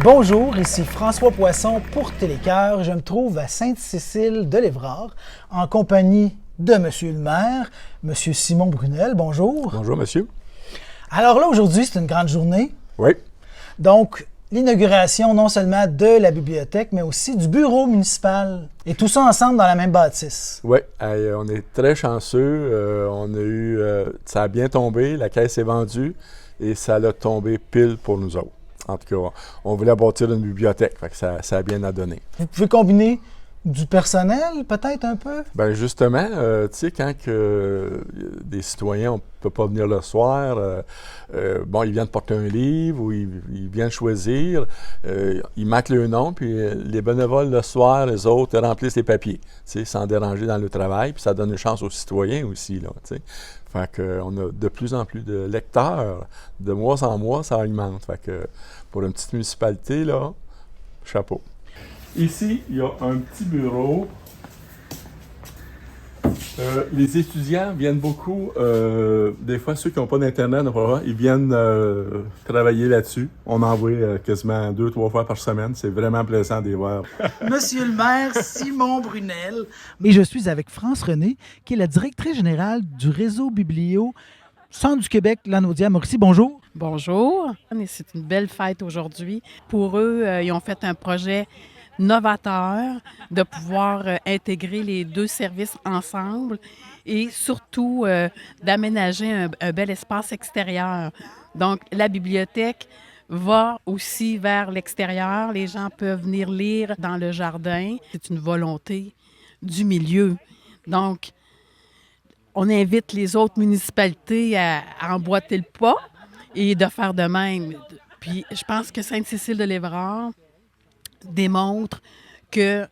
Bonjour, ici François Poisson pour Télécœur. Je me trouve à Sainte-Cécile-de-l'Évrard en compagnie de Monsieur le maire, Monsieur Simon Brunel. Bonjour. Bonjour, monsieur. Alors là, aujourd'hui, c'est une grande journée. Oui. Donc, l'inauguration non seulement de la bibliothèque, mais aussi du bureau municipal. Et tout ça ensemble dans la même bâtisse. Oui, on est très chanceux. Ça a bien tombé, la caisse est vendue et ça a tombé pile pour nous autres. En tout cas, on voulait bâtir une bibliothèque, fait que ça a bien à donner. Vous pouvez combiner du personnel, peut-être un peu? Bien, justement, tu sais, quand des citoyens ne peuvent pas venir le soir, ils viennent porter un livre ou ils viennent choisir, ils marquent le nom, puis les bénévoles le soir, les autres remplissent les papiers, tu sais, sans déranger dans le travail, puis ça donne une chance aux citoyens aussi, là, tu sais. Fait qu'on a de plus en plus de lecteurs, de mois en mois, ça augmente. Fait que pour une petite municipalité, là, chapeau. Ici, il y a un petit bureau. Les étudiants viennent beaucoup, des fois ceux qui n'ont pas d'Internet, ils viennent travailler là-dessus. On envoie quasiment 2-3 fois par semaine. C'est vraiment plaisant de les voir. Monsieur le maire Simon Brunel. Et je suis avec France René, qui est la directrice générale du réseau Biblio Centre du Québec, Lanaudière-Mauricie. Bonjour. Bonjour. C'est une belle fête aujourd'hui. Pour eux, ils ont fait un projet novateur de pouvoir intégrer les deux services ensemble et surtout d'aménager un bel espace extérieur. Donc, la bibliothèque va aussi vers l'extérieur. Les gens peuvent venir lire dans le jardin. C'est une volonté du milieu. Donc, on invite les autres municipalités à emboîter le pas et de faire de même. Puis, je pense que Sainte-Cécile-de-l'Évrard démontre que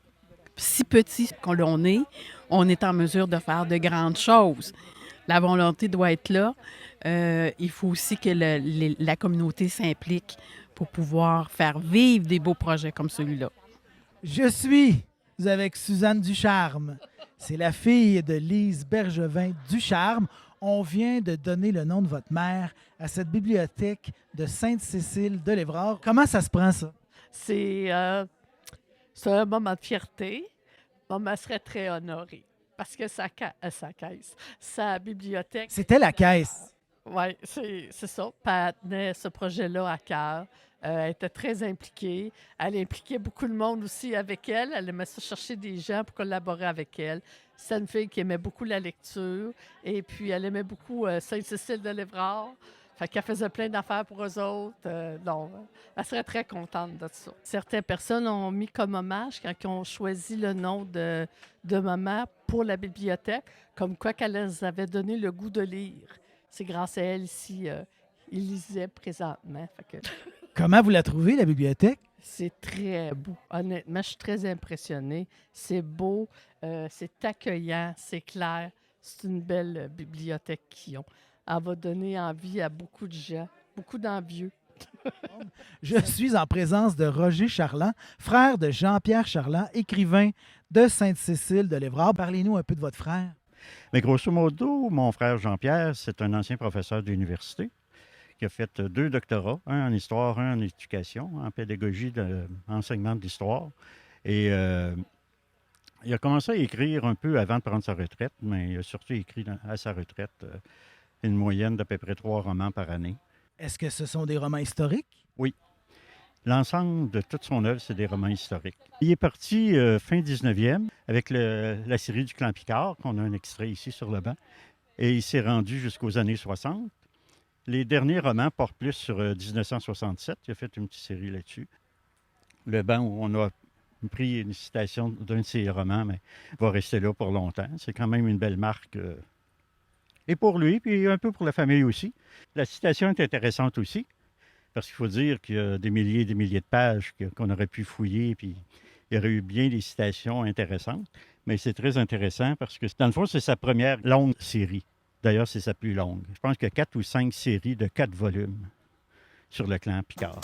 si petit qu'on l'on est, on est en mesure de faire de grandes choses. La volonté doit être là. Il faut aussi que la communauté s'implique pour pouvoir faire vivre des beaux projets comme celui-là. Je suis avec Suzanne Ducharme. C'est la fille de Lise Bergevin Ducharme. On vient de donner le nom de votre mère à cette bibliothèque de Sainte-Cécile-de-l'Évrard. Comment ça se prend, ça? C'est un moment de fierté. Maman serait très honorée parce que sa caisse, sa bibliothèque... C'était la caisse. Oui, c'est ça. Elle tenait ce projet-là à cœur. Elle était très impliquée. Elle impliquait beaucoup de monde aussi avec elle. Elle aimait ça chercher des gens pour collaborer avec elle. C'est une fille qui aimait beaucoup la lecture. Et puis, elle aimait beaucoup Sainte-Cécile-de-l'Évrard. Fait qu'elle faisait plein d'affaires pour eux autres. Elle serait très contente de ça. Certaines personnes ont mis comme hommage quand ils ont choisi le nom de maman pour la bibliothèque, comme quoi qu'elle les avait donné le goût de lire. C'est grâce à elle ici, ils lisaient présentement. Fait que... Comment vous la trouvez, la bibliothèque? C'est très beau. Honnêtement, je suis très impressionnée. C'est beau, c'est accueillant, c'est clair. C'est une belle bibliothèque qu'ils ont. Elle va donner envie à beaucoup de gens, beaucoup d'envieux. Je suis en présence de Roger Charland, frère de Jean-Pierre Charland, écrivain de Sainte-Cécile-de-l'Évrard. Parlez-nous un peu de votre frère. Mais grosso modo, mon frère Jean-Pierre, c'est un ancien professeur d'université qui a fait 2 doctorats, un en histoire, un en éducation, en pédagogie, enseignement de l'histoire. Et il a commencé à écrire un peu avant de prendre sa retraite, mais il a surtout écrit à sa retraite une moyenne d'à peu près 3 romans par année. Est-ce que ce sont des romans historiques? Oui. L'ensemble de toute son œuvre, c'est des romans historiques. Il est parti fin 19e avec la série du Clan Picard, qu'on a un extrait ici sur le banc, et il s'est rendu jusqu'aux années 60. Les derniers romans portent plus sur 1967. Il a fait une petite série là-dessus. Le banc où on a pris une citation d'un de ses romans, mais va rester là pour longtemps. C'est quand même une belle marque. Et pour lui, puis un peu pour la famille aussi. La citation est intéressante aussi, parce qu'il faut dire qu'il y a des milliers et des milliers de pages qu'on aurait pu fouiller, puis il y aurait eu bien des citations intéressantes. Mais c'est très intéressant parce que, dans le fond, c'est sa première longue série. D'ailleurs, c'est sa plus longue. Je pense qu'il y a 4 ou 5 séries de 4 volumes sur le clan Picard.